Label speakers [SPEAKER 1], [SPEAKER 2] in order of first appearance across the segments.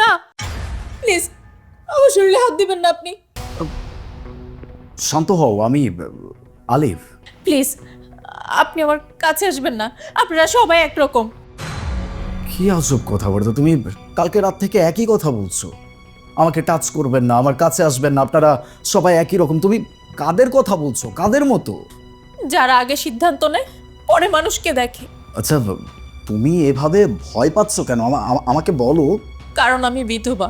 [SPEAKER 1] না, প্লিজ আমার শরীরে হাত দিবেন না আপনি।
[SPEAKER 2] শান্ত হও, আমি আলিফ।
[SPEAKER 1] প্লিজ আপনি আমার কাছে আসবেন না, আপনারা সবাই একরকম।
[SPEAKER 2] কি আজব কথা বলতো তুমি, কালকে রাত থেকে একই কথা বলছো। আমাকে টাচ করবেন না, আমার কাছে আসবেন না, আপনারা সবাই একই রকম। তুমি কাদের কথা বলছো, কাদের মতো?
[SPEAKER 1] যারা আগে সিদ্ধান্ত নেয় পরে মানুষকে দেখে।
[SPEAKER 2] আচ্ছা, তুমি এভাবে ভয় পাচ্ছ কেন? আমাকে বলো।
[SPEAKER 1] কারণ আমি বিধবা।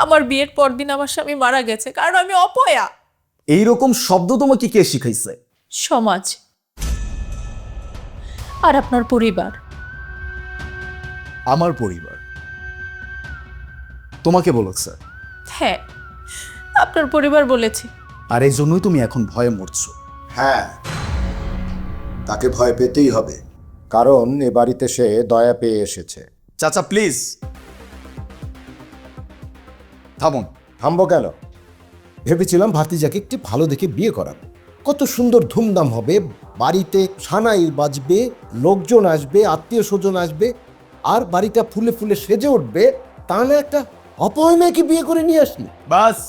[SPEAKER 1] আমার বিয়ের পরদিন আমার স্বামী মারা গেছে, কারণ আমি অপয়া।
[SPEAKER 2] এইরকম শব্দ তোমাকে কে শিখাইছে?
[SPEAKER 1] সমাজ আর আপনার পরিবার।
[SPEAKER 2] আমার পরিবার তোমাকে বলেছে?
[SPEAKER 1] হ্যাঁ, আপনার পরিবার বলেছে।
[SPEAKER 2] আর এই জন্যই তুমি এখন ভয়ে মরছো।
[SPEAKER 3] হ্যাঁ, তাকে ভয় পেতেই হবে, কারণ এ বাড়িতে সে দয়া পেয়ে এসেছে।
[SPEAKER 2] চাচা প্লিজ থামুন।
[SPEAKER 3] থামবো কেন? ভেবেছিলাম ভাতিজাকে একটি ভালো দেখে বিয়ে করাবো। কত সুন্দর ধুমধাম হবে, বাড়িতে সানাই বাজবে, লোকজন আসবে, আত্মীয় স্বজন আসবে, আর বাড়িটা ফুলে ফুলে সেজে উঠবে। তা না একটা অপয় মেয়েকে বিয়ে করে নিয়ে আসি।
[SPEAKER 2] বাস,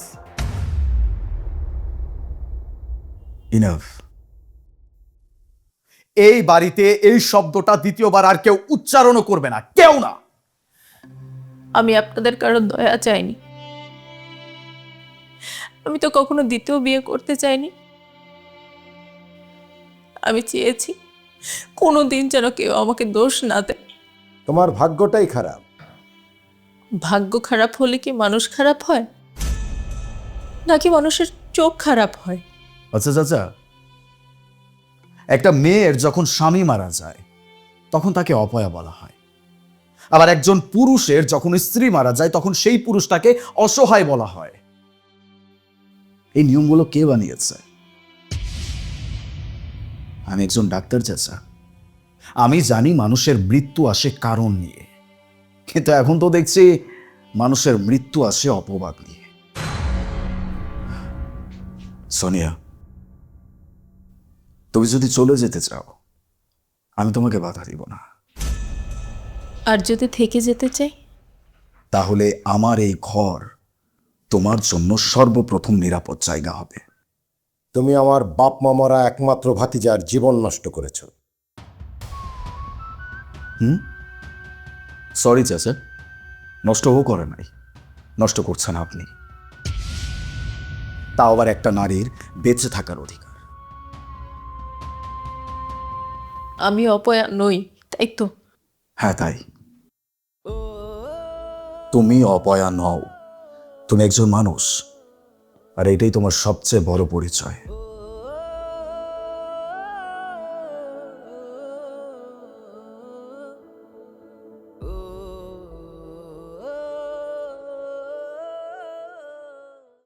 [SPEAKER 2] ইনাফ। এই বাড়িতে এই শব্দটা দ্বিতীয়বার আর কেউ উচ্চারণও করবে না, কেউ না।
[SPEAKER 1] আমি আপনাদের কারো দয়া চাইনি, আমি তো কখনো দ্বিতীয় বিয়ে করতে চাইনি। আমি চেয়েছি কোনোদিন যেন কেউ আমাকে দোষ না দেয়।
[SPEAKER 3] তোমার ভাগ্যটাই খারাপ।
[SPEAKER 1] ভাগ্য খারাপ হলে কি মানুষ খারাপ হয়, নাকি মানুষের চোখ খারাপ হয়?
[SPEAKER 2] আচ্ছা চাচা, একটা মেয়ের যখন স্বামী মারা যায় তখন তাকে অপয়া বলা হয়, আবার একজন পুরুষের যখন স্ত্রী মারা যায় তখন সেই পুরুষটাকে অসহায় বলা হয়। এই নিয়মগুলো কে বানিয়েছে? আমি একজন ডাক্তার চাচা, আমি জানি মানুষের মৃত্যু আসে কারণ নিয়ে, কিন্তু এখন তো দেখছি মানুষের মৃত্যু আসে অপবাদ নিয়ে। সোনিয়া, তুমি যদি চলে যেতে চাও আমি তোমাকে বাধা দিব না,
[SPEAKER 1] আর যদি থেকে যেতে চাই?
[SPEAKER 2] তাহলে আমার এই ঘর তোমার জন্য সর্বপ্রথম নিরাপদ জায়গা হবে।
[SPEAKER 3] তুমি আমার বাপ মামারা একমাত্র ভাতিজার জীবন নষ্ট করেছ।
[SPEAKER 2] সরি চাচা, নষ্টও করে নাই, নষ্ট করছেন আপনি। তাও আবার একটা নারীর বেঁচে থাকার অধিকার।
[SPEAKER 1] আমি অপয়া নই, তাই তো?
[SPEAKER 2] হ্যাঁ তাই, তুমি অপয়া নও, তুমি একজন মানুষ, আর এটাই তোমার সবচেয়ে বড় পরিচয়।